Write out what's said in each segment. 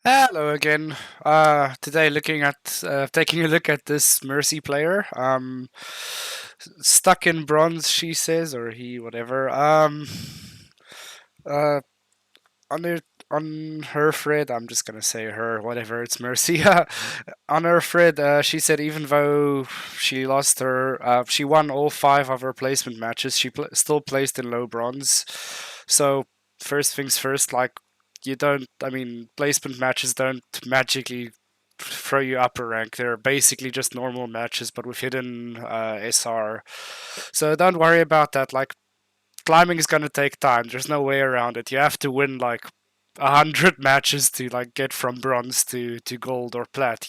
Hello again. Today taking a look at this Mercy player. Stuck in bronze, she says, or he, whatever. Uh, on her on her thread, I'm just gonna say her, whatever. It's Mercy. On her thread, she said even though she won all five of her placement matches. Still placed in low bronze. So first things first, like you don't. I mean, placement matches don't magically throw you up a rank. They're basically just normal matches, but with hidden SR. So don't worry about that. Like climbing is gonna take time. There's no way around it. You have to win like 100 matches to like get from bronze to gold or plat.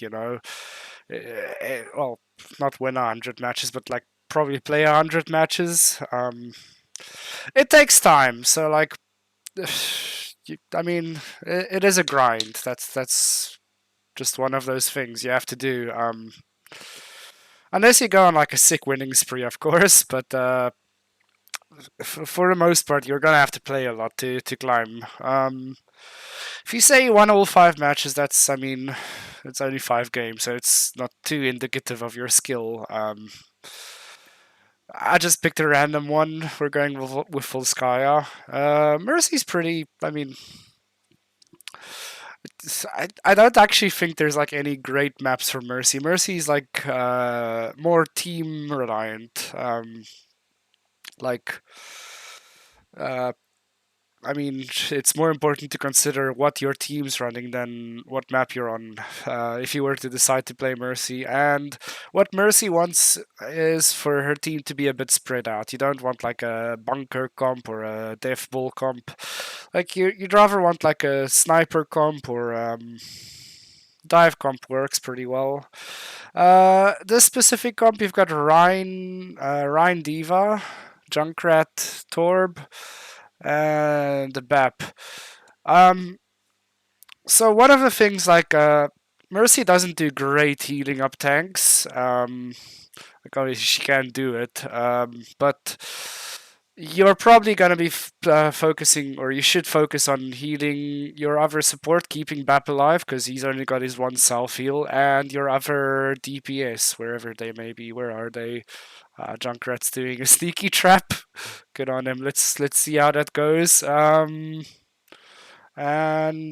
Well, not win 100 matches, but like probably play 100 matches. It takes time. So like, I mean, it is a grind. That's just one of those things you have to do. Unless you go on like a sick winning spree, of course. But for the most part, you're gonna have to play a lot to climb. If you say you won all five matches, I mean, it's only 5 games, so it's not too indicative of your skill. I just picked a random one. We're going with Volskaya. Mercy's pretty. I mean, I don't actually think there's like any great maps for Mercy. Mercy's like more team reliant. Like uh, I mean, it's more important to consider what your team's running than what map you're on. If you were to decide to play Mercy, and what Mercy wants is for her team to be a bit spread out. You don't want like a bunker comp or a death ball comp. Like you'd rather want like a sniper comp or dive comp works pretty well. This specific comp, you've got Rhine Diva, Junkrat, Torb, and the BAP. Um, so one of the things like Mercy doesn't do great healing up tanks. Like obviously she can do it, but you're probably gonna be focusing, or you should focus on healing your other support, keeping Bap alive because he's only got his one self heal, and your other DPS wherever they may be. Where are they? Junkrat's doing a sneaky trap. Good on him. Let's see how that goes. And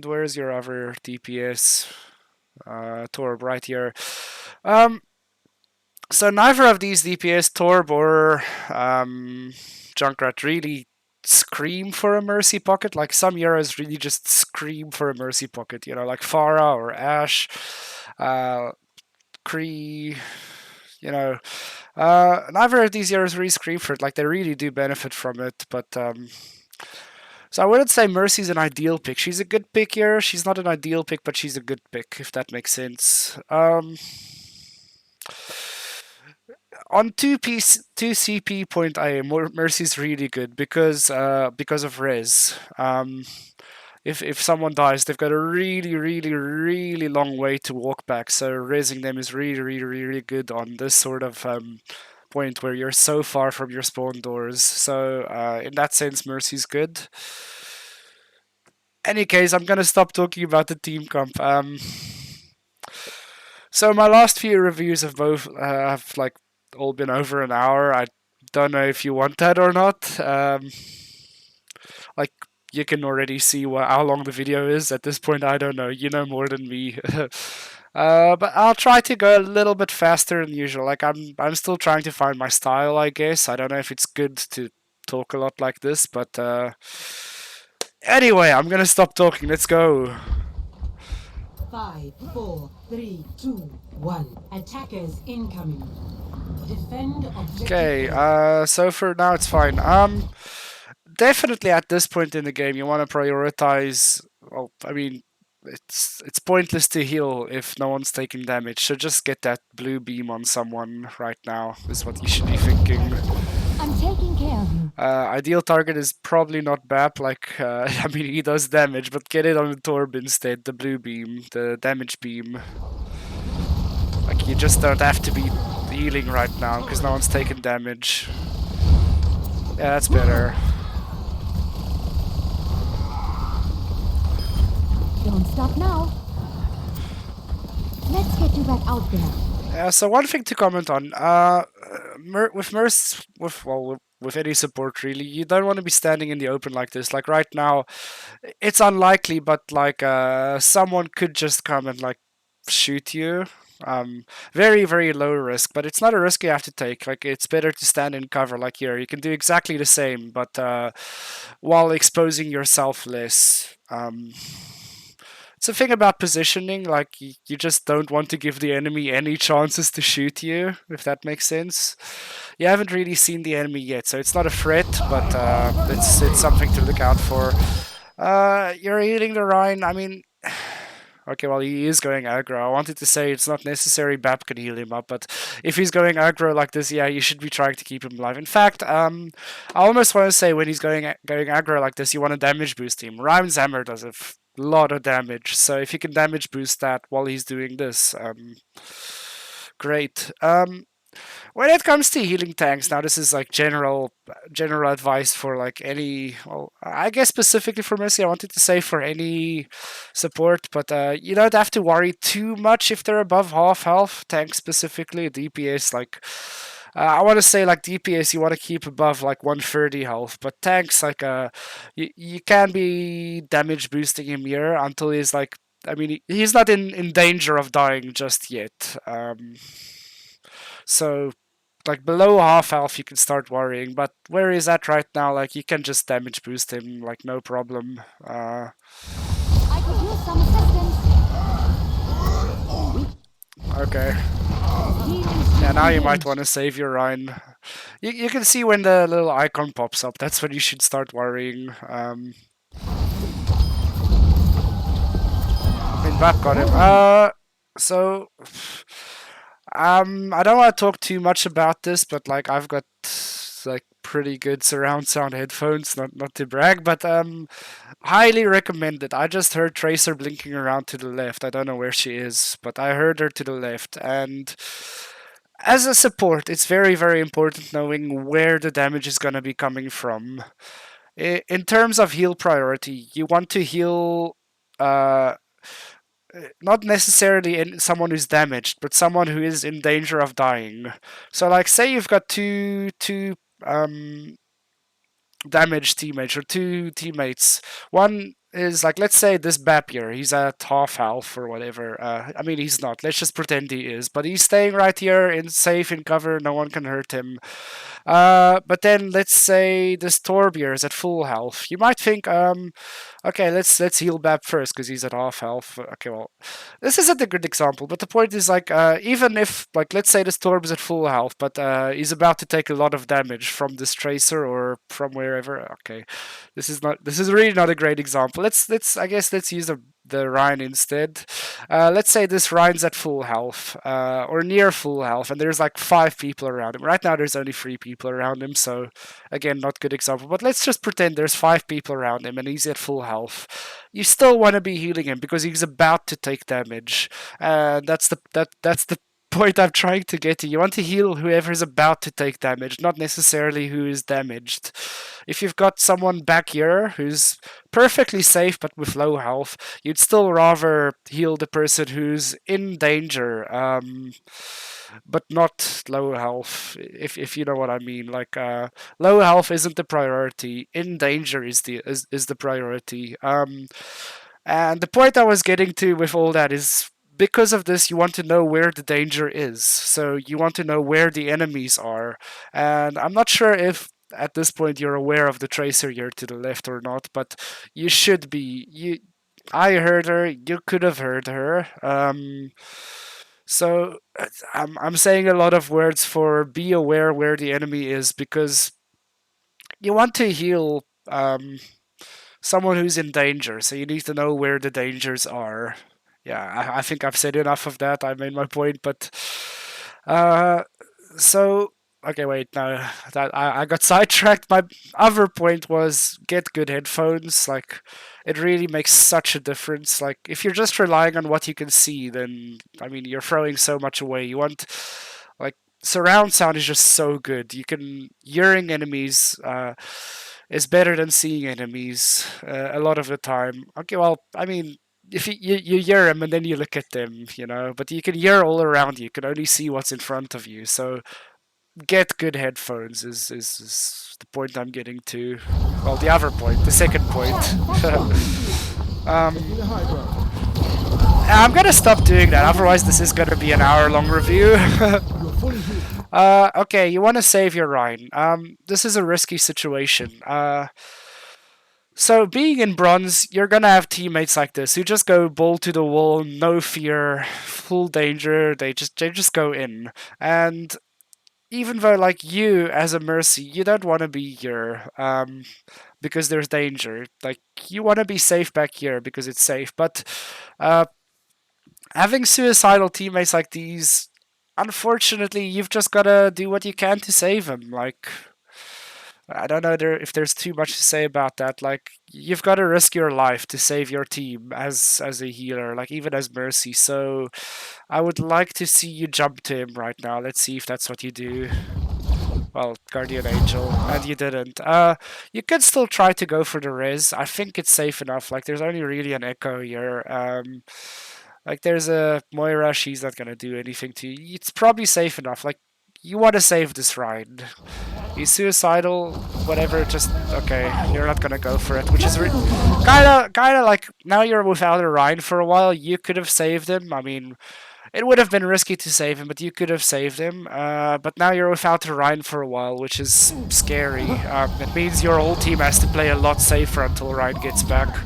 where's your other DPS? Torb right here. Um, so neither of these DPS, Torb or Junkrat, really scream for a mercy pocket. Like some heroes really just scream for a mercy pocket. Like Pharah or Ashe, Kree. Neither of these heroes really scream for it. Like they really do benefit from it, but so I wouldn't say Mercy's an ideal pick. She's a good pick here. She's not an ideal pick, but she's a good pick, if that makes sense. On 2CP point IA, Mercy's really good because of res. If someone dies, they've got a really, really, really long way to walk back. So resing them is really, really, really good on this sort of point where you're so far from your spawn doors. So in that sense, Mercy's good. Any case, I'm gonna stop talking about the team comp. So my last few reviews of both have like all been over an hour. I don't know if you want that or not. Like you can already see how long the video is at this point. I don't know. You know more than me. But I'll try to go a little bit faster than usual. Like I'm still trying to find my style, I guess. I don't know if it's good to talk a lot like this, but anyway, I'm gonna stop talking. Let's go. 5, 4, 3, 2, 1. Attackers incoming. Defend objective. Okay, so for now it's fine. Definitely at this point in the game, you want to prioritize. Well, I mean, it's pointless to heal if no one's taking damage. So just get that blue beam on someone right now. Is what you should be thinking. I'm taking care of you. Ideal target is probably not BAP. Like, I mean, he does damage, but get it on the Torb instead. The blue beam, the damage beam. Like, you just don't have to be healing right now because no one's taking damage. Yeah, that's better. Don't stop now. Let's get you back out there. So one thing to comment on, with Merce, with any support really, you don't want to be standing in the open like this. Like right now, it's unlikely, but like someone could just come and like shoot you. Very very low risk, but it's not a risk you have to take. Like it's better to stand in cover. Like here, you can do exactly the same, but while exposing yourself less. It's a thing about positioning, like you just don't want to give the enemy any chances to shoot you, if that makes sense. You haven't really seen the enemy yet, so it's not a threat, but it's something to look out for. You're healing the Rhine. I mean, okay, well, he is going aggro. I wanted to say it's not necessary Bap can heal him up, but if he's going aggro like this, yeah, you should be trying to keep him alive. In fact, I almost want to say when he's going aggro like this, you want to damage boost him. Rhyme's Hammer does a lot of damage, so if you can damage boost that while he's doing this, great. When it comes to healing tanks, now this is like general advice for like any. Well, I guess specifically for Mercy, I wanted to say for any support, but you don't have to worry too much if they're above half health. Tanks specifically, DPS like. I want to say like DPS you want to keep above like 130 health, but tanks like you can be damage boosting him here until he's like, I mean he's not in danger of dying just yet. So like below half health you can start worrying, but where he's at right now, like you can just damage boost him like no problem. I could use some Okay. assistance. Yeah, Healing now shield you might want engaged. to save your Rhine. You can see when the little icon pops up. That's when you should start worrying. I mean, Bap got him. So I don't want to talk too much about this, but like I've got like pretty good surround sound headphones. Not to brag, but highly recommended. I just heard Tracer blinking around to the left. I don't know where she is, but I heard her to the left. And as a support, it's very very important knowing where the damage is gonna be coming from. In terms of heal priority, you want to heal. Uh, Not necessarily in someone who's damaged, but someone who is in danger of dying. So, like, say you've got two damaged teammates or two teammates. One is like, let's say this Bapier, he's at half health or whatever. I mean, he's not. Let's just pretend he is, but he's staying right here in safe in cover. No one can hurt him. But then let's say this Torbier is at full health. You might think, okay, let's heal Bab first because he's at half health. Okay, well, this isn't a good example, but the point is like, even if like let's say this Torb is at full health, but he's about to take a lot of damage from this Tracer or from wherever. Okay, this is really not a great example. Let's I guess let's use the Rhine instead. Let's say this Rhine's at full health, or near full health, and there's like 5 people around him. Right now, there's only 3 people around him, so again, not good example. But let's just pretend there's 5 people around him and he's at full health. You still want to be healing him because he's about to take damage. That's the point I'm trying to get to. You want to heal whoever's about to take damage, not necessarily who is damaged. If you've got someone back here who's perfectly safe but with low health, you'd still rather heal the person who's in danger, but not low health. If you know what I mean, like low health isn't the priority. In danger is the priority. And the point I was getting to with all that is because of this, you want to know where the danger is. So you want to know where the enemies are. And I'm not sure if at this point you're aware of the tracer here to the left or not, but you should be. I heard her. You could have heard her. So I'm saying a lot of words for be aware where the enemy is because you want to heal someone who's in danger, so you need to know where the dangers are. Yeah, I think I've said enough of that. I made my point, but uh, so okay, wait, no, that I got sidetracked. My other point was get good headphones. Like, it really makes such a difference. Like, if you're just relying on what you can see, then I mean, you're throwing so much away. You want like surround sound is just so good. You can hearing enemies. Is better than seeing enemies a lot of the time. Okay, well, I mean, if you hear him and then you look at them, you know, but you can hear all around you. You can only see what's in front of you. So get good headphones is the point I'm getting to. Well, the other point, the second point. um, I'm gonna stop doing that. Otherwise, this is gonna be an hour-long review. Okay, you want to save your Rhine. This is a risky situation. So being in bronze, you're gonna have teammates like this who just go ball to the wall, no fear, full danger. They just go in, and even though like you as a mercy, you don't want to be here, because there's danger. Like you want to be safe back here because it's safe. But uh, having suicidal teammates like these, unfortunately, you've just gotta do what you can to save them. Like I don't know if there's too much to say about that. Like you've got to risk your life to save your team as a healer, like even as mercy. So I would like to see you jump to him right now. Let's see if that's what you do. Well, Guardian Angel, and you didn't. You could still try to go for the res. I think it's safe enough. Like there's only really an echo here. Like there's a Moira, she's not gonna do anything to you. It's probably safe enough. Like you want to save this ride. He's suicidal, whatever. Just okay. You're not gonna go for it, which is kind of like now you're without a Rhine for a while. You could have saved him. I mean, it would have been risky to save him, but you could have saved him. But now you're without a Rhine for a while, which is scary. It means your whole team has to play a lot safer until Rhine gets back.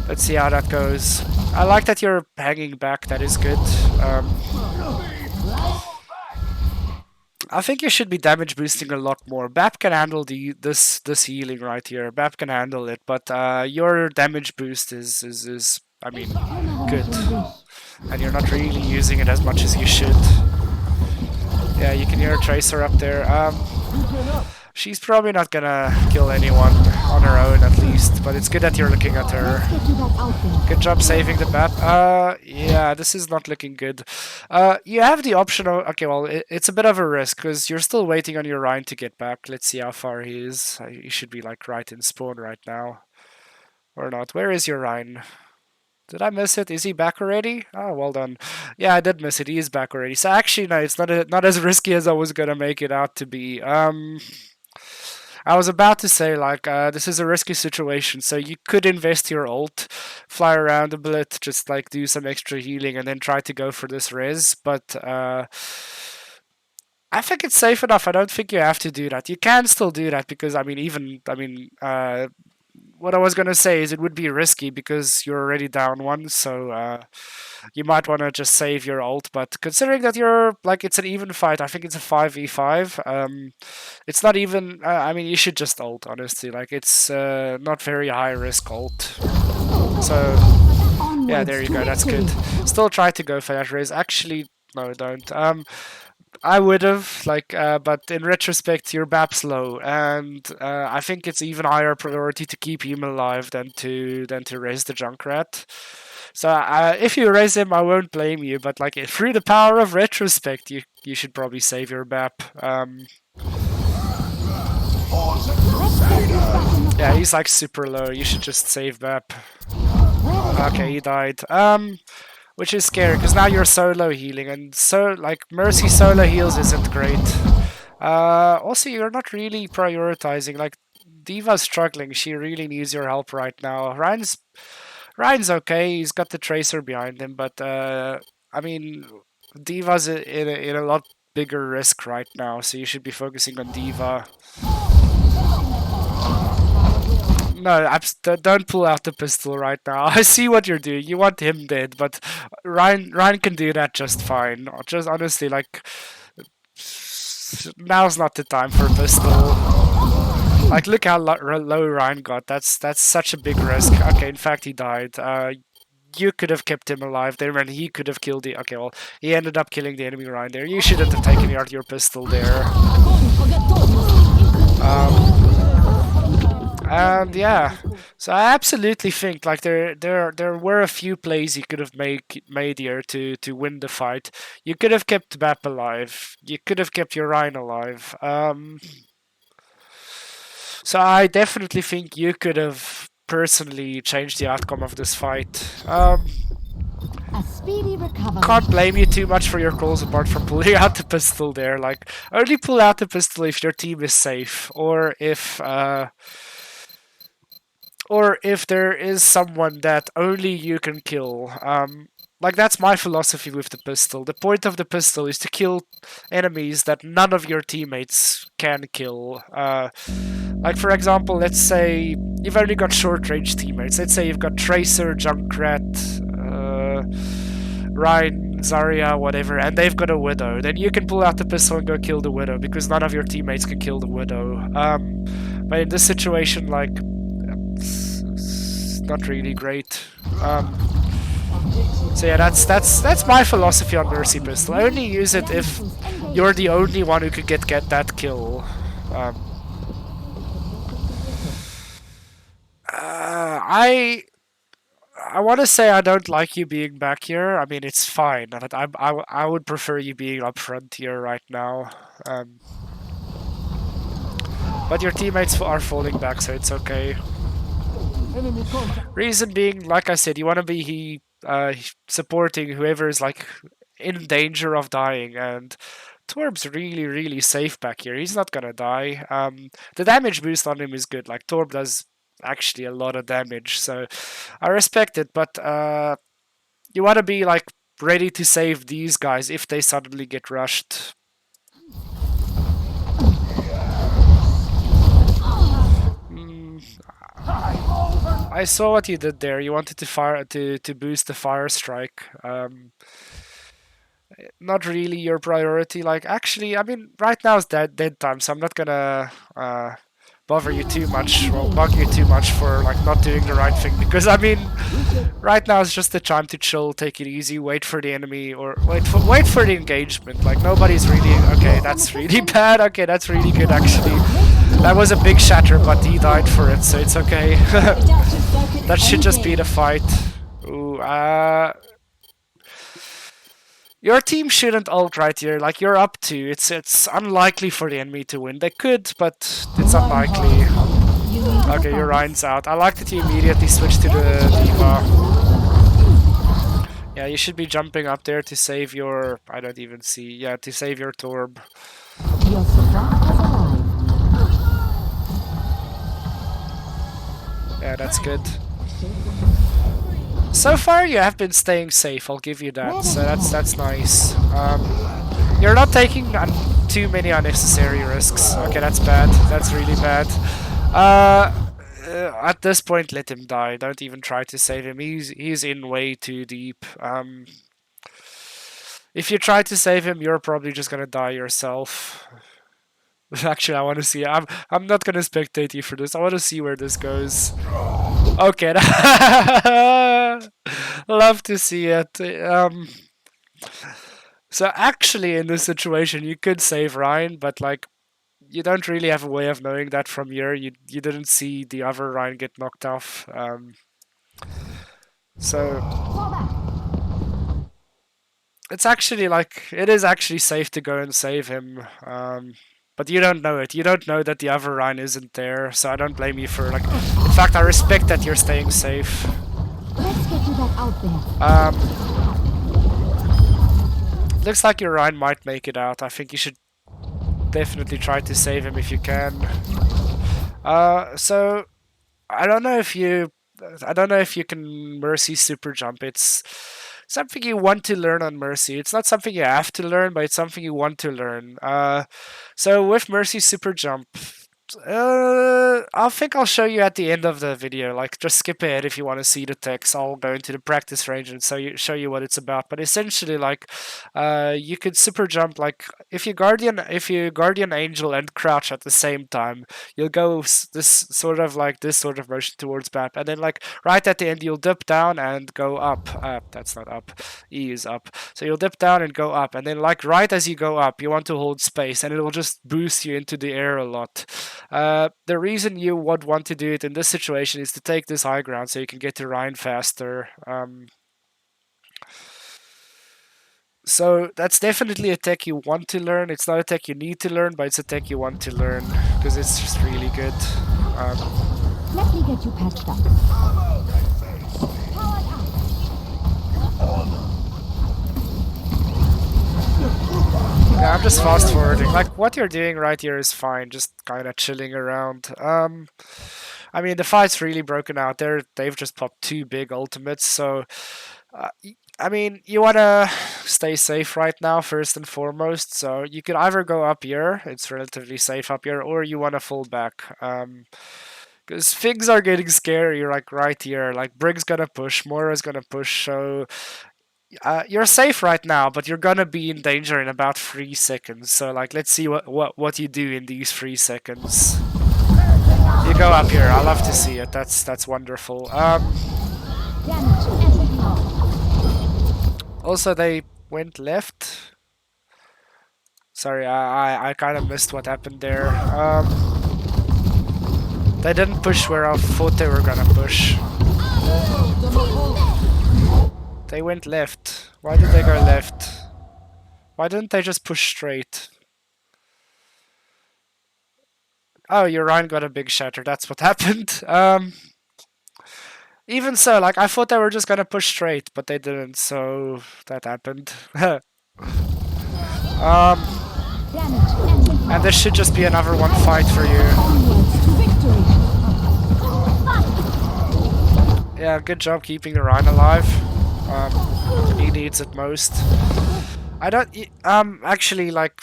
Let's see how that goes. I like that you're hanging back. That is good. I think you should be damage boosting a lot more. Bap can handle this healing right here. Bap can handle it, but your damage boost is I mean good, and you're not really using it as much as you should. Yeah, you can hear a Tracer up there. She's probably not gonna kill anyone on her own, at least, but it's good that you're looking at her. Good job saving the map. Yeah, this is not looking good. You have the option of... Okay, well, it's a bit of a risk, because you're still waiting on your Rhine to get back. Let's see how far he is. He should be, like, right in spawn right now. Or not. Where is your Rhine? Did I miss it? Is he back already? Oh, well done. Yeah, I did miss it. He is back already. So actually, no, it's not as risky as I was gonna make it out to be. I was about to say, like, this is a risky situation, so you could invest your ult, fly around a bit, just, like, do some extra healing, and then try to go for this res, but, I think it's safe enough. I don't think you have to do that. You can still do that, because, what I was gonna say is it would be risky, because you're already down one, so, you might want to just save your ult, but considering that you're like it's an even fight, I think it's a 5v5. It's not even. I mean, you should just ult, honestly. Like it's not very high risk ult. So yeah, there you go. That's good. Still try to go for that raise. Actually, no, don't. I would have but in retrospect, your BAP's low, and I think it's even higher priority to keep him alive than to raise the Junkrat. So if you raise him, I won't blame you. But like through the power of retrospect, you should probably save your BAP. Yeah, he's like super low. You should just save BAP. Okay, he died. Which is scary because now you're solo healing, and so like Mercy solo heals isn't great. Also, you're not really prioritizing. Like Diva's struggling; she really needs your help right now. Ryan's okay. He's got the Tracer behind him, but I mean, Diva's in a lot bigger risk right now, so you should be focusing on Diva. No, don't pull out the pistol right now. I see what you're doing. You want him dead, but Ryan can do that just fine. Just honestly, like now's not the time for a pistol. Like look how low Ryan got. That's such a big risk. Okay, in fact he died. You could have kept him alive there, and he could have killed the. Okay, well he ended up killing the enemy Ryan there. You shouldn't have taken out your pistol there. And yeah, so I absolutely think like there were a few plays you could have made here to win the fight. You could have kept Bap alive. You could have kept your Rhine alive. So I definitely think you could have personally change the outcome of this fight. A speedy recovery. Can't blame you too much for your calls apart from pulling out the pistol there. Like, only pull out the pistol if your team is safe, or if there is someone that only you can kill. Like, that's my philosophy with the pistol. The point of the pistol is to kill enemies that none of your teammates can kill. Like, for example, let's say you've only got short range teammates. Let's say you've got Tracer, Junkrat, Ryan, Zarya, whatever, and they've got a Widow. Then you can pull out the pistol and go kill the Widow because none of your teammates can kill the Widow. But in this situation, like, it's not really great. So yeah, that's my philosophy on Mercy Pistol. I only use it if you're the only one who could get that kill. I want to say I don't like you being back here. I mean, it's fine. I would prefer you being up front here right now. But your teammates are falling back, so it's okay. Reason being, like I said, you want to be supporting whoever is like in danger of dying, and Torb's really, really safe back here. He's not gonna die. The damage boost on him is good. Like, Torb does actually a lot of damage, so I respect it. But you want to be like ready to save these guys if they suddenly get rushed. I saw what you did there. You wanted to boost the fire strike. Not really your priority. Like, actually, I mean, right now is dead time, so I'm not gonna bother you too much or bug you too much for like not doing the right thing, because I mean, right now is just the time to chill, take it easy, wait for the enemy, or wait for the engagement. Like, nobody's really okay. That's really bad. Okay, that's really good actually. That was a big shatter, but he died for it, so it's okay. That should just be the fight. Ooh, your team shouldn't ult right here. Like, you're up 2. It's unlikely for the enemy to win. They could, but it's unlikely. Okay, your Ryan's out. I like that you immediately switched to the D.Va. Yeah, you should be jumping up there to save your... I don't even see. Yeah, to save your Torb. Your support has arrived. Yeah, that's good. So far, you have been staying safe. I'll give you that. So that's nice. You're not taking too many unnecessary risks. Okay, that's bad. That's really bad. At this point, let him die. Don't even try to save him. He's in way too deep. If you try to save him, you're probably just gonna die yourself. Actually, I want to see. I'm not gonna spectate you for this. I want to see where this goes. Okay. Love to see it. So actually, in this situation, you could save Ryan, but like, you don't really have a way of knowing that from here. You didn't see the other Ryan get knocked off. So it's actually like, it is actually safe to go and save him. But you don't know it. You don't know that the other Ryan isn't there, so I don't blame you for like. In fact, I respect that you're staying safe. Let's get you back out there. Looks like your Ryan might make it out. I think you should definitely try to save him if you can. So I don't know if you can Mercy super jump. It's something you want to learn on Mercy. It's not something you have to learn, but it's something you want to learn. So with Mercy super jump, I think I'll show you at the end of the video. Like, just skip ahead if you want to see the text. I'll go into the practice range and show you what it's about. But essentially, like, you could super jump. Like, if you guardian angel and crouch at the same time, you'll go this sort of motion towards map, and then like right at the end you'll dip down and go up. That's not up. E is up. So you'll dip down and go up, and then like right as you go up, you want to hold space, and it'll just boost you into the air a lot. The reason you would want to do it in this situation is to take this high ground so you can get to Ryan faster. So that's definitely a tech you want to learn. It's not a tech you need to learn, but it's a tech you want to learn because it's just really good. Let me get you patched up. Powered up. Yeah, I'm just fast forwarding. Like what you're doing right here is fine, just kind of chilling around. I mean the fight's really broken out there. They've just popped two big ultimates, so I mean you wanna stay safe right now first and foremost. So you could either go up here, it's relatively safe up here, or you wanna fall back. Because things are getting scary, like right here. Like Brig's gonna push, Moira's gonna push, so you're safe right now, but you're gonna be in danger in about 3 seconds. So like, let's see what you do in these 3 seconds. You go up here. I love to see it. That's wonderful. Damage amplified. Also they went left. Sorry, I kind of missed what happened there. They didn't push where I thought they were gonna push. They went left. Why did they go left? Why didn't they just push straight? Oh, your Ryan got a big shatter. That's what happened. Even so, like I thought they were just gonna push straight, but they didn't. So that happened. Damage amplified. And this should just be another one fight for you. Onwards to victory. Yeah, good job keeping the Ryan alive. He needs it most. I don't. Actually, like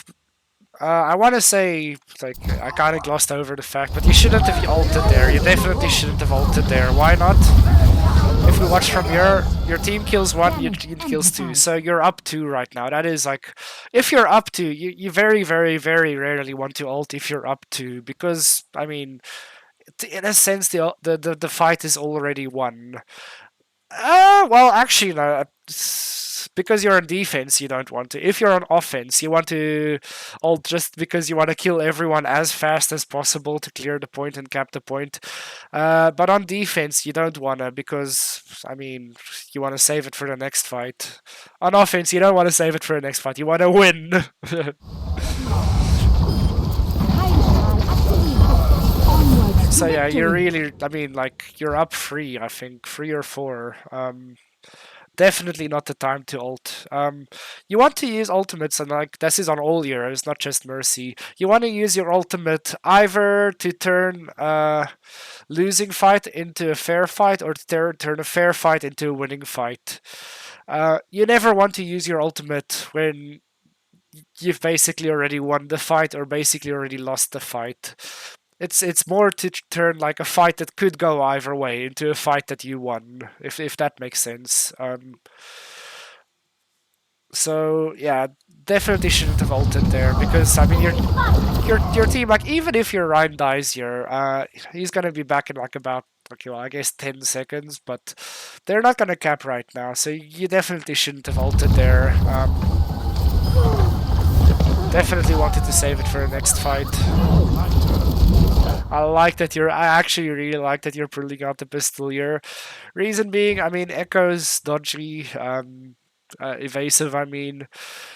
I want to say, like, I kind of glossed over the fact, but you shouldn't have ulted there. You definitely shouldn't have ulted there. Why not? If we watch from your team kills one, your team kills two, so you're up two right now. That is like, if you're up two, you very, very, very rarely want to ult if you're up two, because I mean, in a sense, the fight is already won. Well, actually, no. Because you're on defense, you don't want to. If you're on offense, you want to ult just because you want to kill everyone as fast as possible to clear the point and cap the point. But on defense, you don't want to because, I mean, you want to save it for the next fight. On offense, you don't want to save it for the next fight. You want to win. So yeah, you're really, I mean, like, you're up three, I think, three or four. Definitely not the time to ult. You want to use ultimates, and like this is on all heroes, not just Mercy. You want to use your ultimate either to turn a losing fight into a fair fight, or to turn a fair fight into a winning fight. You never want to use your ultimate when you've basically already won the fight or basically already lost the fight. It's more to turn like a fight that could go either way into a fight that you won, if that makes sense. So yeah, definitely shouldn't have ulted there because I mean your team, like, even if your Ryan dies here, he's gonna be back in like about, okay, well, I guess 10 seconds, but they're not gonna cap right now, so you definitely shouldn't have ulted there. Definitely wanted to save it for the next fight. I actually really like that you're pulling out the pistol here. Reason being, I mean, Echo's dodgy, evasive, I mean.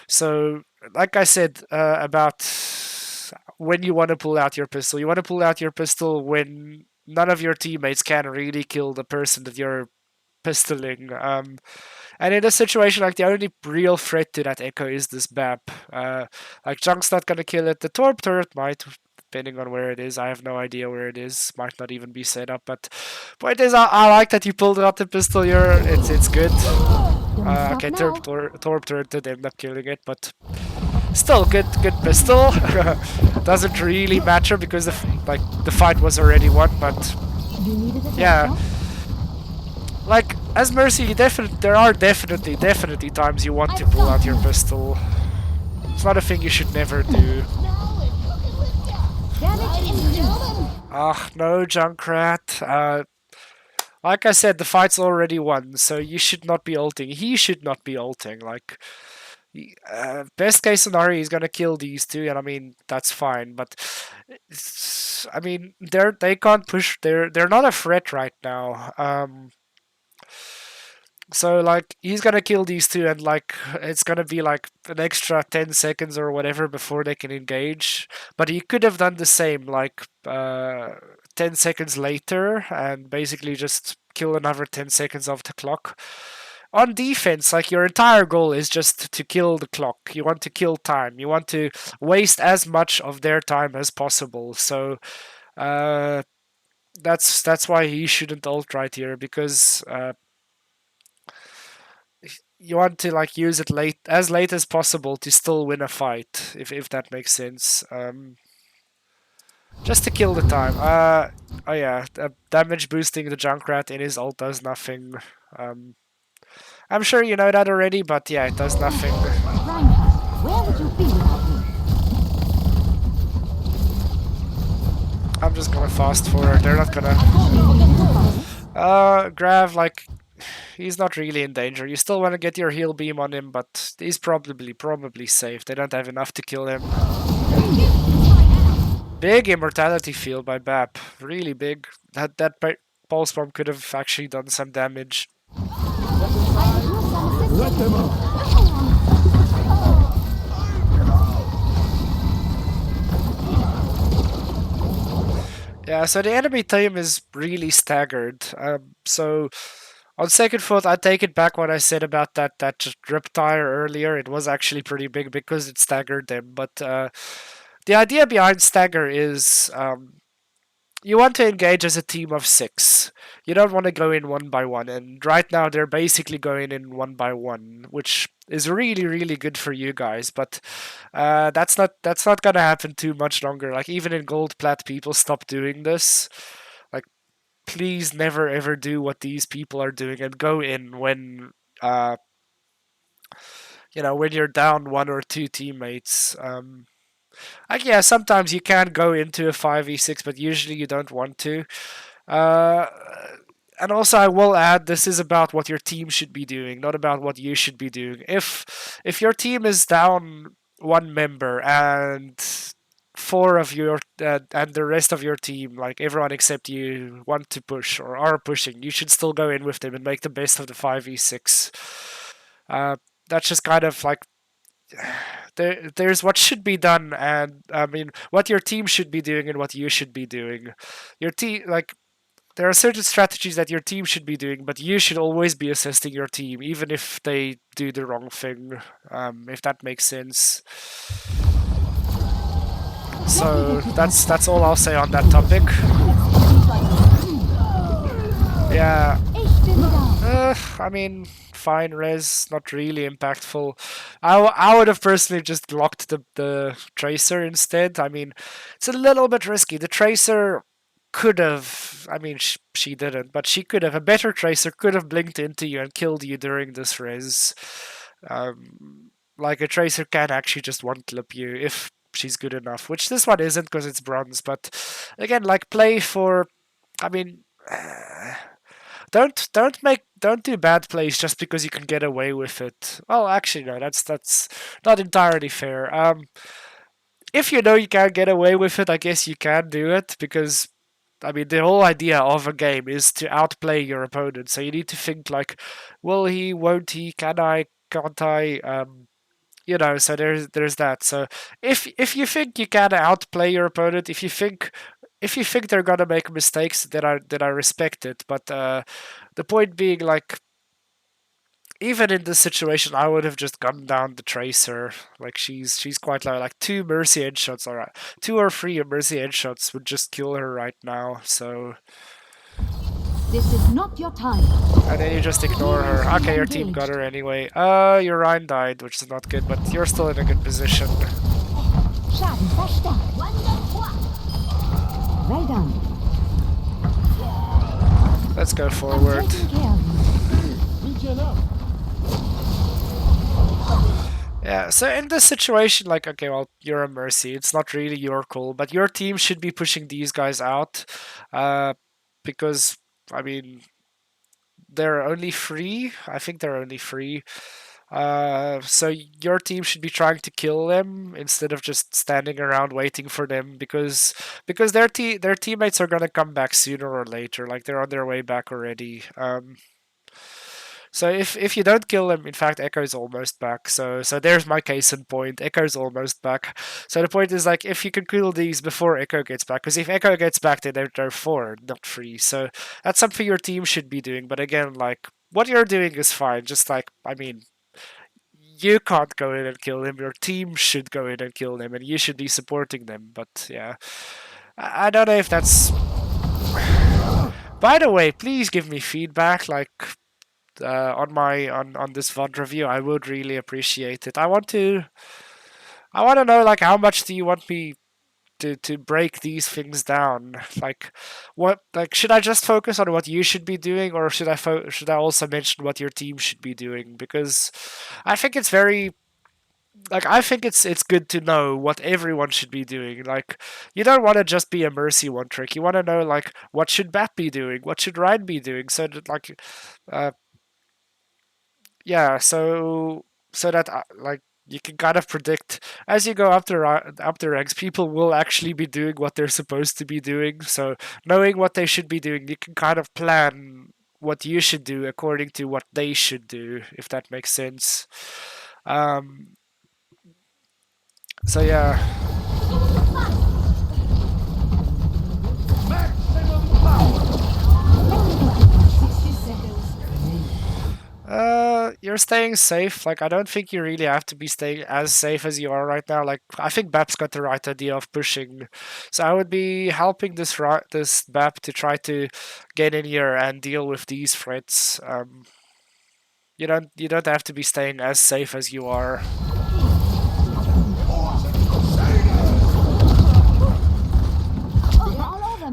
So, like I said, about when you want to pull out your pistol. You want to pull out your pistol when none of your teammates can really kill the person that you're pistoling. And in a situation like the only real threat to that Echo is this BAP. Like Junk's not gonna kill it. The Torp turret might, depending on where it is. I have no idea where it is. Might not even be set up. But point is, I like that you pulled out the pistol here. It's good. Okay, Torp turret did end up killing it, but still good pistol. Doesn't really matter because the fight was already won. But yeah. Like, as Mercy, there are definitely times you want to pull out your pistol. It's not a thing you should never do. Ah, no, Junkrat. Like I said, the fight's already won, so you should not be ulting. He should not be ulting. Like, best case scenario, he's gonna kill these two, and I mean that's fine. But I mean, they can't push. They're not a threat right now. So like he's gonna kill these two, and like it's gonna be like an extra 10 seconds or whatever before they can engage. But he could have done the same, like 10 seconds later and basically just kill another 10 seconds of the clock. On defense, like your entire goal is just to kill the clock. You want to kill time. You want to waste as much of their time as possible. So uh, that's why he shouldn't ult right here, because you want to like use it late as possible to still win a fight, if that makes sense. Just to kill the time. Oh yeah, damage boosting the Junkrat in his ult does nothing. Um, I'm sure you know that already, but yeah, it does nothing. Reinhardt, where would you be without me? I'm just gonna fast forward. They're not gonna. Grav, like, he's not really in danger. You still want to get your heal beam on him, but he's probably safe. They don't have enough to kill him. Big immortality field by Bap. Really big. That pulse bomb could have actually done some damage. Let them out. Yeah, so the enemy team is really staggered. So on second thought, I take it back what I said about that Riptire earlier. It was actually pretty big because it staggered them. But the idea behind stagger is you want to engage as a team of 6. You don't want to go in one by one. And right now they're basically going in one by one, which is really good for you guys. But that's not gonna happen too much longer. Like even in gold plat, people stop doing this. Like please never ever do what these people are doing and go in when when you're down one or two teammates. Like yeah, sometimes you can go into a 5v6, but usually you don't want to. Uh, and also, I will add, this is about what your team should be doing, not about what you should be doing. If your team is down one member and four of your and the rest of your team, like everyone except you, want to push or are pushing, you should still go in with them and make the best of the 5v6. That's just kind of like there's what should be done, and I mean what your team should be doing and what you should be doing. Your team, like, there are certain strategies that your team should be doing, but you should always be assisting your team, even if they do the wrong thing. If that makes sense. So that's all I'll say on that topic. Yeah. I mean, fine res, not really impactful. I would have personally just locked the tracer instead. I mean, it's a little bit risky. The tracer could have, I mean, she didn't, but she could have. A better tracer could have blinked into you and killed you during this res. Like a tracer can actually just one clip you if she's good enough, which this one isn't because it's bronze. But again, like play for, I mean. Don't do bad plays just because you can get away with it. Well, actually no, that's not entirely fair. If you know you can't get away with it, I guess you can do it because I mean the whole idea of a game is to outplay your opponent. So you need to think like, will he, won't he, can I, can't I? So there's that. So if you think you can outplay your opponent, if you think they're gonna make mistakes, then I respect it. But the point being, like, even in this situation, I would have just gunned down the tracer. Like she's quite low. Like two mercy headshots, alright, 2 or 3 mercy headshots would just kill her right now. So This is not your time. and then you just ignore her. Okay, your team got her anyway. Your Rhine died, which is not good, but you're still in a good position. Schaden verstärkt. Well done. Let's go I'm forward. taking care of you. Regen up. Yeah, so in this situation, like, okay, well, you're a Mercy. It's not really your call, but your team should be pushing these guys out. Because, I mean, they're only 3. I think they're only 3. So your team should be trying to kill them instead of just standing around waiting for them because their teammates are gonna come back sooner or later. Like they're on their way back already. So if you don't kill him, in fact, Echo's almost back. So there's my case in point. Echo's almost back. So the point is like if you can kill these before Echo gets back, because if Echo gets back, then they're four, not three. So that's something your team should be doing. But again, like what you're doing is fine. Just like I mean, you can't go in and kill him. Your team should go in and kill him, and you should be supporting them. But yeah, I don't know if that's. By the way, please give me feedback. Like on this VOD review. I would really appreciate it. I want to know like how much do you want me to break these things down? Like what like should I just focus on what you should be doing, or should I also mention what your team should be doing? Because I think it's very like I think it's good to know what everyone should be doing. Like you don't want to just be a Mercy one trick. You want to know like what should Bat be doing, what should Ryan be doing, so that like uh, yeah, so that like you can kind of predict as you go up the ranks, people will actually be doing what they're supposed to be doing. So knowing what they should be doing, you can kind of plan what you should do according to what they should do, if that makes sense. Um, so yeah, you're staying safe. Like I don't think you really have to be staying as safe as you are right now. Like I think Bap's got the right idea of pushing, so I would be helping this Bap to try to get in here and deal with these threats. You don't have to be staying as safe as you are.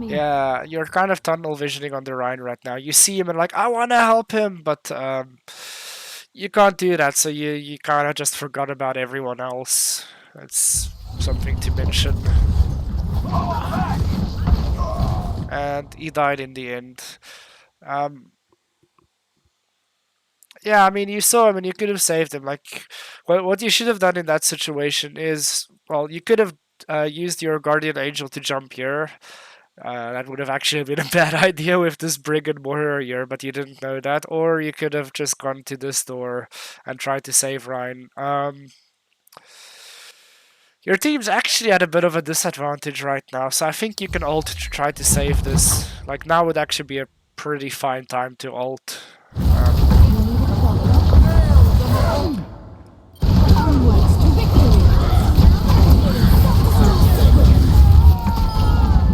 Yeah, you're kind of tunnel visioning on the Rhine right now. You see him and like I want to help him, but you can't do that. So you kind of just forgot about everyone else. That's something to mention. And he died in the end. Um, yeah, I mean, you saw him and you could have saved him. Like, what you should have done in that situation is, well, you could have used your guardian angel to jump here. That would have actually been a bad idea with this brigand warrior, but you didn't know that. Or you could have just gone to this door and tried to save Ryan. Your team's actually at a bit of a disadvantage right now, so I think you can ult to try to save this. Like now would actually be a pretty fine time to ult.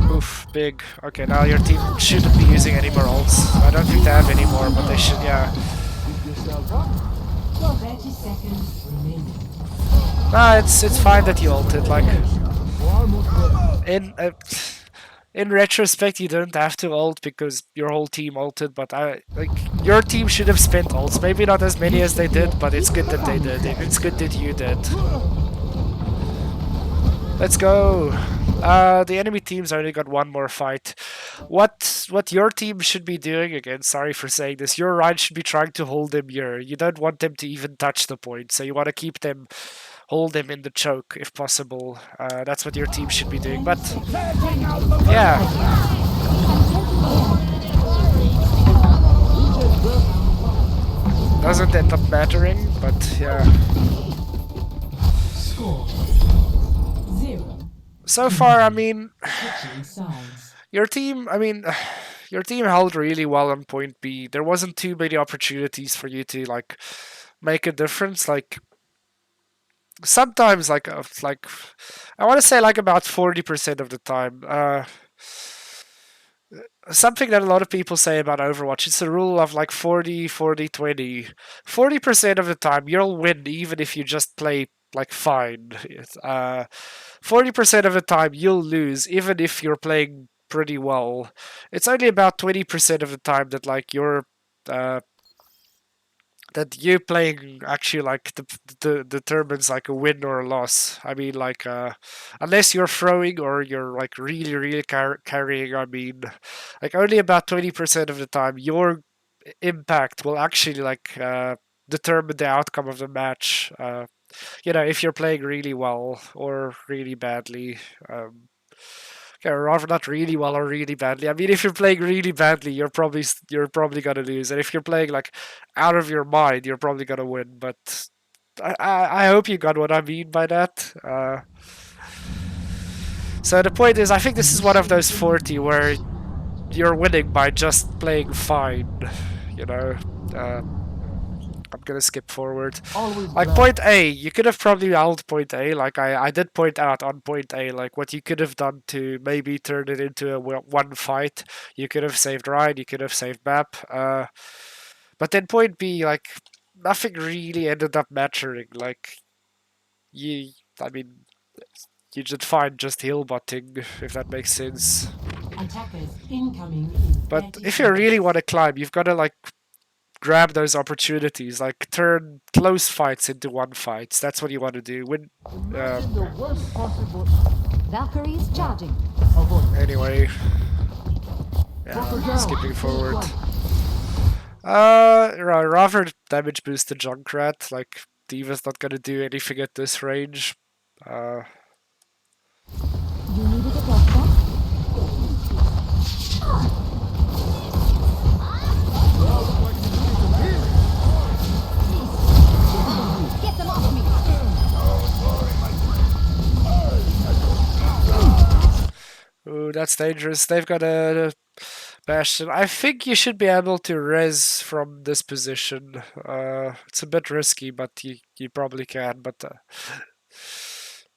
Oof, big. Okay, now your team shouldn't be using any more ults. I don't think they have any more, but they should, yeah. Nah, it's fine that you ulted. Like in in retrospect, you don't have to ult because your whole team ulted. But I like your team should have spent ults. Maybe not as many as they did, but it's good that they did. It's good that you did. Let's go. The enemy team's only got one more fight. What your team should be doing, again, sorry for saying this, your Ryan should be trying to hold them here. You don't want them to even touch the point, so you want to keep them, hold them in the choke if possible. That's what your team should be doing, but yeah. Doesn't end up mattering, but yeah. So far, I mean, your team, I mean, your team held really well on point B. There wasn't too many opportunities for you to like make a difference. Like sometimes, like I want to say like about 40% of the time. Something that a lot of people say about Overwatch, it's a rule of like 40, 40, 20. 40% of the time, you'll win even if you just play like fine. 40% of the time, you'll lose even if you're playing pretty well. It's only about 20% of the time that like uh, that you playing actually like the determines like a win or a loss. I mean, like unless you're throwing or you're like really carrying. I mean, like only about 20% of the time your impact will actually like determine the outcome of the match. If you're playing really well or really badly. Okay, or not really well or really badly. I mean, if you're playing really badly, you're probably gonna lose, and if you're playing like out of your mind, you're probably gonna win. But I hope you got what I mean by that. So the point is, I think this is one of those 40 where you're winning by just playing fine. You know, uh, I'm gonna skip forward. Always Like glad. point A, you could have probably held point A. Like I did point out on point A, like what you could have done to maybe turn it into a one fight. You could have saved Ryan, you could have saved Map. But then point B, like nothing really ended up mattering. Like you, I mean, you did fine just healbotting, if that makes sense. Attackers incoming in But 30 if you really seconds. want to climb, you've got to like grab those opportunities, like turn close fights into one fights. That's what you want to do. When Imagine the worst possible. Valkyries charging. Avoid. anyway, Proper yeah, down. skipping Full forward. flight. Rather damage boost the Junkrat. Like Diva's not gonna do anything at this range. Uh, You needed a doctor? Get them off me! ooh, that's dangerous. They've got a Bastion. I think you should be able to res from this position. It's a bit risky, but you probably can. But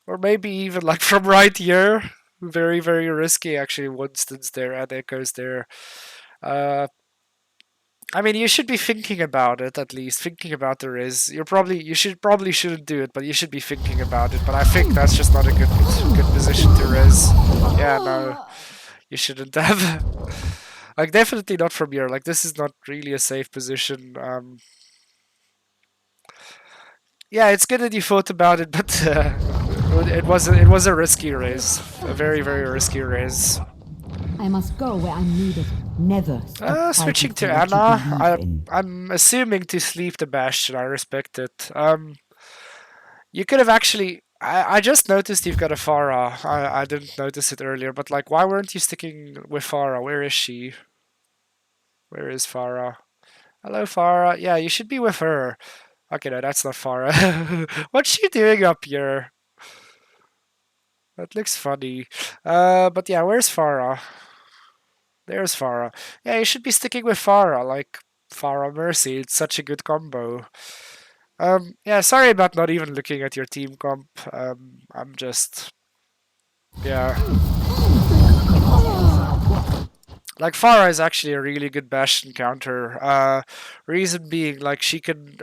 or maybe even like from right here. Very, very risky actually. Winston's there and Echo's there. Uh, I mean, you should be thinking about it at least. Thinking about the res. You shouldn't do it, but you should be thinking about it. But I think that's just not a good position to res. Yeah, no, you shouldn't have. Like definitely not from here. Like this is not really a safe position. Yeah, it's good that you thought about it, but it was a risky raise, a very very risky raise. I must go where I'm needed. Never stop Switching fighting for to what you Anna, believe in. I'm assuming to sleep the Bastion. I respect it. You could have actually. I just noticed you've got a Farah. I didn't notice it earlier, but like, why weren't you sticking with Farah? Where is she? Where is Farah? Hello, Farah. Yeah, you should be with her. Okay, no, that's not Farah. What's she doing up here? That looks funny. But yeah, where's Farah? There's Farah. Yeah, you should be sticking with Farah, like Volskaya Mercy. It's such a good combo. Yeah, sorry about not even looking at your team comp. I'm just, yeah. Like Farah is actually a really good Bastion counter. Reason being, like she can,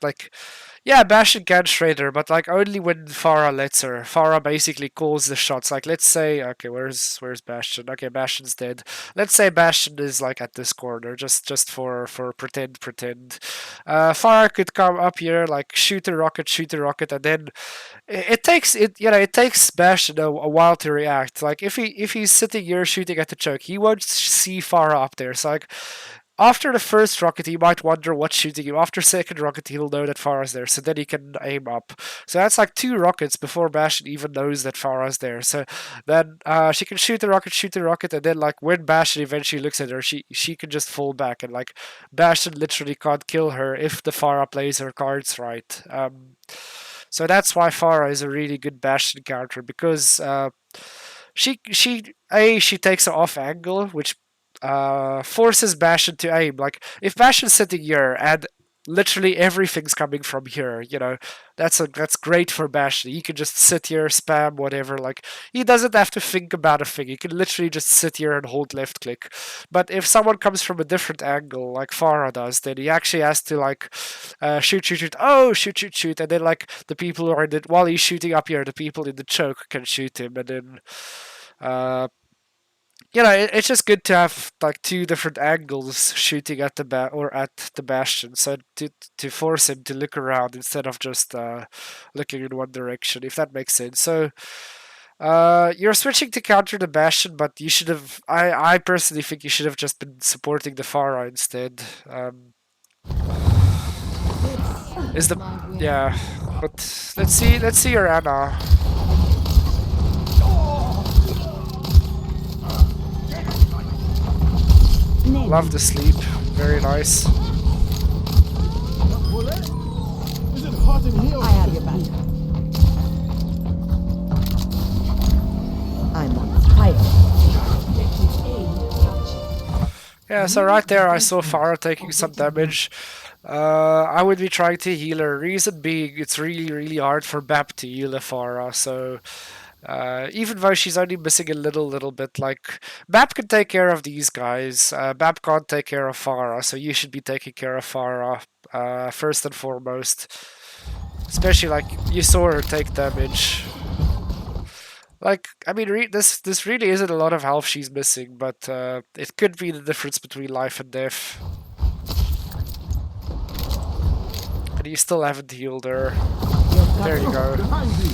like, yeah, Bastion can trade her, but like only when Farah lets her. Farah basically calls the shots. Like let's say, okay, where's Bastion? Okay, Bastion's dead. Let's say Bastion is like at this corner, just for pretend. Farah could come up here, like shoot a rocket, and then it takes it takes Bastion a while to react. Like if he's sitting here shooting at the choke, he won't see Farah up there. So like after the first rocket, he might wonder what's shooting him. After second rocket, he'll know that Farah's there, so then he can aim up. So that's like two rockets before Bastion even knows that Farah's there. So then she can shoot the rocket, and then like when Bastion eventually looks at her, she can just fall back, and like Bastion literally can't kill her if the Farah plays her cards right. So that's why Farah is a really good Bastion counter because she takes an off angle, which forces Bastion to aim. Like if Bastion's sitting here and literally everything's coming from here, that's great for Bastion. He can just sit here, spam whatever. Like he doesn't have to think about a thing. He can literally just sit here and hold left click. But if someone comes from a different angle, like Farah does, then he actually has to like shoot. Oh, shoot, and then like the people who are in while he's shooting up here, the people in the choke can shoot him, and then uh, it's just good to have like two different angles shooting at or at the Bastion, so to force him to look around instead of just looking in one direction, if that makes sense. So you're switching to counter the Bastion, but you should have. I personally think you should have just been supporting the Farah instead. Is the yeah, but let's see your Anna. Love the sleep. Very nice. Is it hot in here? I have your back. I'm on fire. Yeah, so right there I saw Farah taking some damage. I would be trying to heal her. Reason being, it's really, really hard for Bap to heal a Farah. So even though she's only missing a little bit, like Bap can take care of these guys. Bap can't take care of Farah, so you should be taking care of Farah first and foremost. Especially like you saw her take damage. Like, I mean, this really isn't a lot of health she's missing, but it could be the difference between life and death. And you still haven't healed her. There you go. Behind you.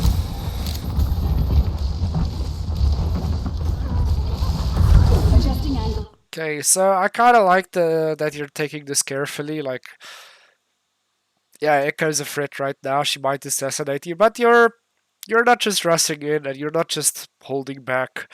Adjusting angle. Okay, so I kind of like that you're taking this carefully. Like, yeah, Echo's a threat right now. She might assassinate you, but you're not just rushing in and you're not just holding back.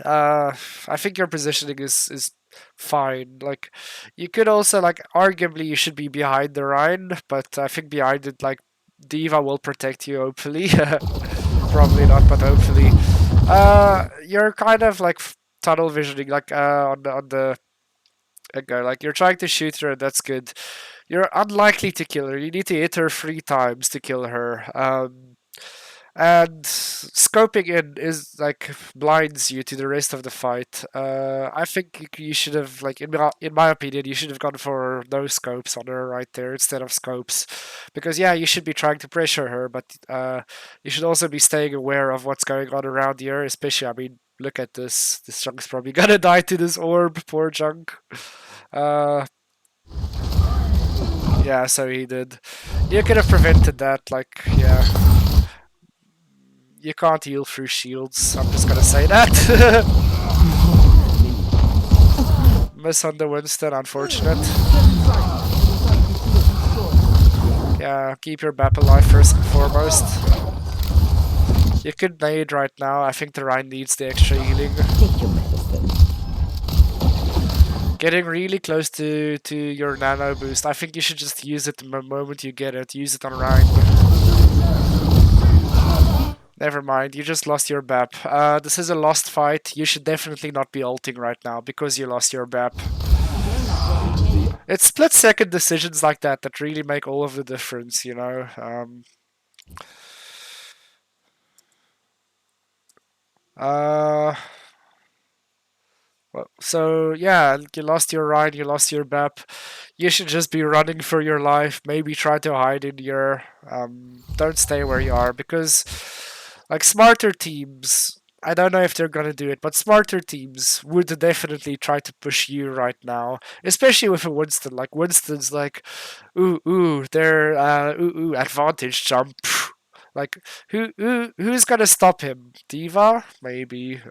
I think your positioning is fine. Like, you could also like arguably you should be behind the Rhine, but I think behind it like Diva will protect you. Hopefully, probably not, but hopefully. You're kind of like tunnel visioning, like on the Echo. Like you're trying to shoot her, and that's good. You're unlikely to kill her. You need to hit her 3 times to kill her. And scoping in is like blinds you to the rest of the fight. I think you should have like in my opinion you should have gone for no scopes on her right there instead of scopes, because yeah you should be trying to pressure her, but you should also be staying aware of what's going on around here. Especially, I mean, look at this. This Junk's probably gonna die to this orb. Poor Junk. Uh, yeah, so he did. You could have prevented that. Like, yeah. You can't heal through shields. I'm just gonna say that. Miss on the Winston, unfortunate. Yeah, keep your BAP alive first and foremost. You could nade right now. I think the Rhine needs the extra healing. Take your medicine. Getting really close to your nano boost. I think you should just use it the moment you get it. Use it on Rhine. Never mind, you just lost your BAP. This is a lost fight. You should definitely not be ulting right now because you lost your BAP. It's split-second decisions like that that really make all of the difference, you know. Well, so yeah, you lost your Rhine, you lost your BAP. You should just be running for your life. Maybe try to hide in your. Don't stay where you are, because like smarter teams, I don't know if they're gonna do it, but smarter teams would definitely try to push you right now, especially with a Winston. Like Winston's like, they're advantage jump. Like who's gonna stop him? Diva, maybe.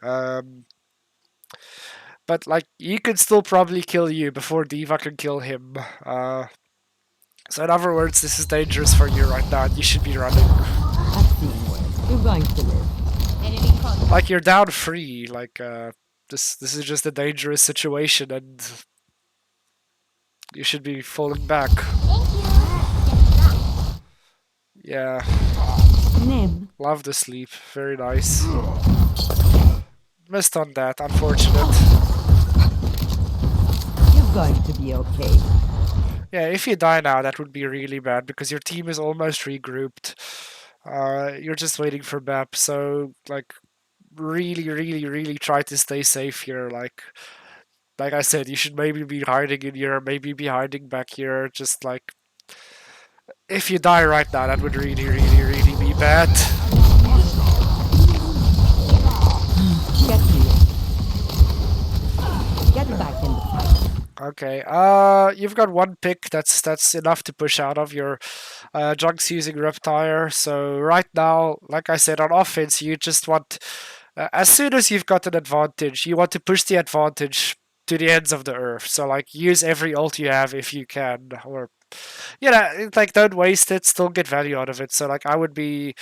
But like he could still probably kill you before Diva can kill him. So in other words, this is dangerous for you right now, and you should be running. That's being worse. You're going to live. Enemy contact. Like you're down 3. Like this is just a dangerous situation, and you should be falling back. Yeah, Nim. love the sleep. Very nice. Missed on that, unfortunate. You're going to be okay. Yeah, if you die now, that would be really bad because your team is almost regrouped. You're just waiting for BAP, so like really try to stay safe here. Like I said, you should maybe be hiding in here, maybe be hiding back here. Just like if you die right now, that would really be bad. Get here. Get back in the fight. Okay, you've got one pick. That's enough to push out of your Junk's using Reptire. So right now, like I said, on offense, you just want as soon as you've got an advantage, you want to push the advantage to the ends of the earth. So like use every ult you have if you can, or like don't waste it. Still get value out of it. So like I would be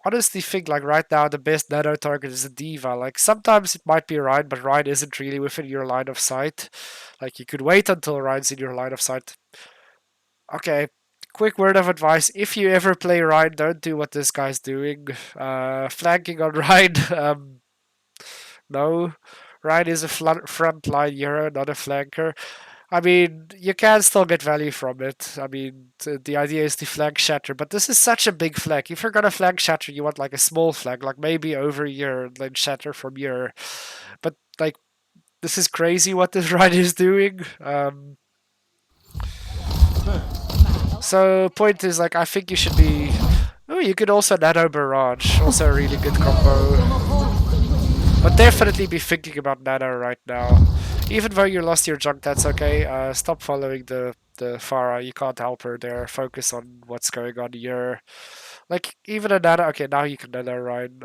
honestly think like right now the best nano target is a diva. Like sometimes it might be Ryan, but Ryan isn't really within your line of sight. Like you could wait until Ryan's in your line of sight. Okay, quick word of advice: if you ever play Ryan, don't do what this guy's doing. Flanking on Ryan. No, Ryan is a front line hero, not a flanker. I mean, you can still get value from it. I mean, the idea is to flank shatter, but this is such a big flank. If you're gonna flank shatter, you want like a small flank, like maybe over here and then shatter from here. But like, this is crazy what this Ryan is doing. So point is like, I think you should be. Oh, you could also nano barrage, also a really good combo. But definitely be thinking about nano right now. Even though you lost your junk, that's okay. Stop following the Farah. You can't help her there. Focus on what's going on here. Like even a nano. Okay, now you can nano Ryan.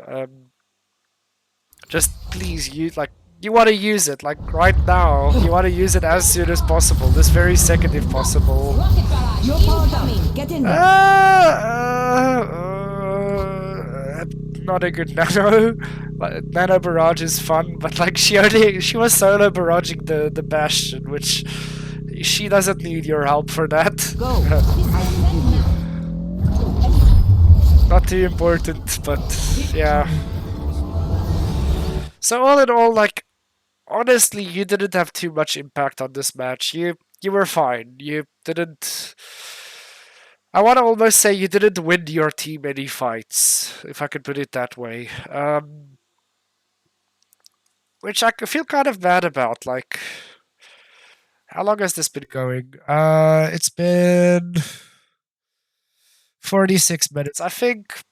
Just please use like you want to use it like right now. You want to use it as soon as possible. This very second, if possible. Rocket barrage You're powered incoming. up. Get in there. Not a good nano. Nano barrage is fun, but like she was solo barraging the bastion, which she doesn't need your help for that. Go. I will give you. Not too important, but yeah. So all in all, like honestly, you didn't have too much impact on this match. You were fine. You didn't. I want to almost say you didn't win your team any fights, if I could put it that way. Which I feel kind of bad about. Like, how long has this been going? It's been 46 minutes. I think.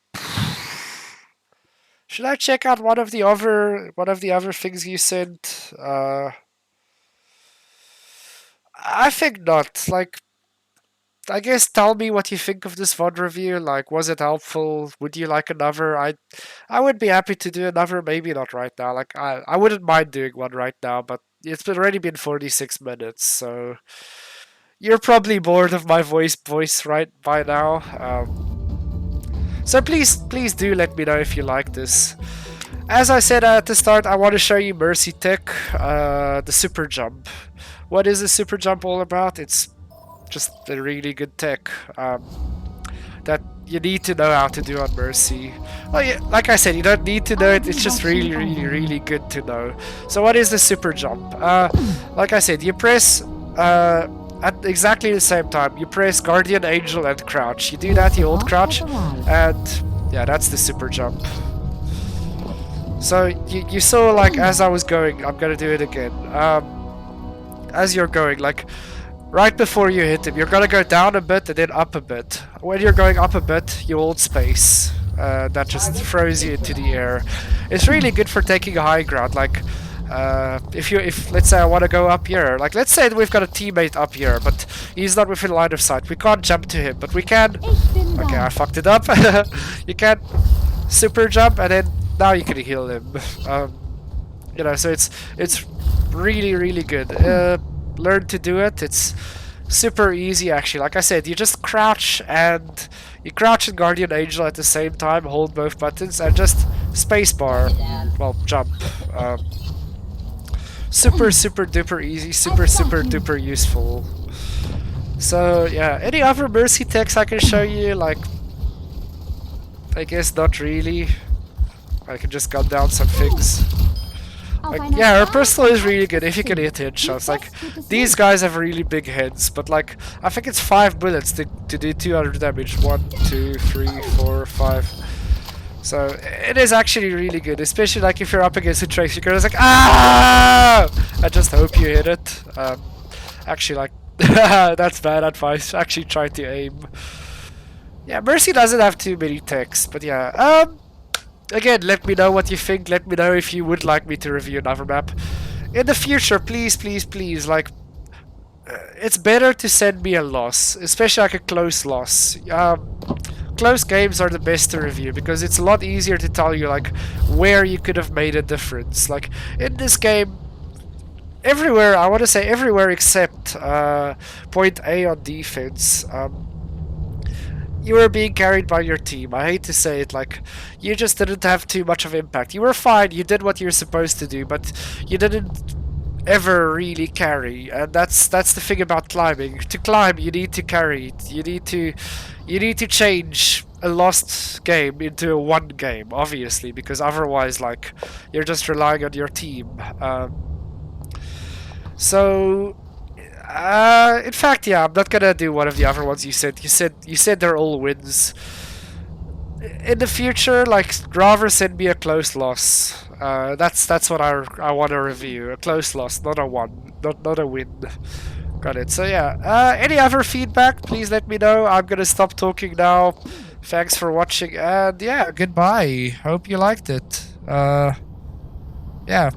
Should I check out one of the other things you sent? I think not. Like, I guess tell me what you think of this VOD review. Like, was it helpful? Would you like another? I would be happy to do another. Maybe not right now. Like, I wouldn't mind doing one right now. But it's already been 46 minutes, so you're probably bored of my voice right by now. So please do let me know if you like this. As I said at the start, I want to show you Mercy Tech, the super jump. What is the super jump all about? It's just a really good tech that you need to know how to do on Mercy. Well, yeah, like I said, you don't need to know it. It's just really good to know. So what is the super jump? Like I said, you press at exactly the same time. You press Guardian Angel and crouch. You do that, you hold crouch, and yeah, that's the super jump. So you saw like as I was going, I'm gonna do it again. As you're going, like right before you hit him, you're gonna go down a bit and then up a bit. When you're going up a bit, you hold space. That just throws you into the air. It's really good for taking a high ground. Like if let's say I want to go up here, like let's say we've got a teammate up here, but he's not within line of sight. We can't jump to him, but we can. Okay, I fucked it up. You can super jump, and then now you can heal him. You know, so it's really good. Learn to do it. It's super easy actually. Like I said, you just crouch and Guardian Angel at the same time, hold both buttons and just spacebar. Well, jump. Super duper easy, super duper useful. So yeah, any other Mercy techs I can show you? Like, I guess not really. I can just gun down some things. Like, yeah, her pistol is really good if you can hit headshots. Like, these guys have really big heads, but like, I think it's 5 bullets to do 200 damage. 1, 2, 3, 4, 5. So it is actually really good, especially like if you're up against a Tracer, you're just like, ah! I just hope you hit it. Actually, like, that's bad advice. Actually, try to aim. Yeah, Mercy doesn't have too many techs, but yeah. Again, let me know what you think. Let me know if you would like me to review another map. In the future, please, like, it's better to send me a loss, especially like a close loss. Close games are the best to review because it's a lot easier to tell you like where you could have made a difference. Like in this game, everywhere, I want to say everywhere except point A on defense. you were being carried by your team. I hate to say it, like, you just didn't have too much of impact. You were fine, you did what you're supposed to do, but you didn't ever really carry, and that's the thing about climbing. To climb, you need to carry it. You need to change a lost game into a won game, obviously, because otherwise, like, you're just relying on your team. So in fact, yeah, I'm not gonna do one of the other ones you said. You said they're all wins. In the future, like, rather send me a close loss. That's what I want to review. A close loss, not a one, not a win. Got it. So yeah. Any other feedback? Please let me know. I'm gonna stop talking now. Thanks for watching, and yeah, goodbye. Hope you liked it. Yeah.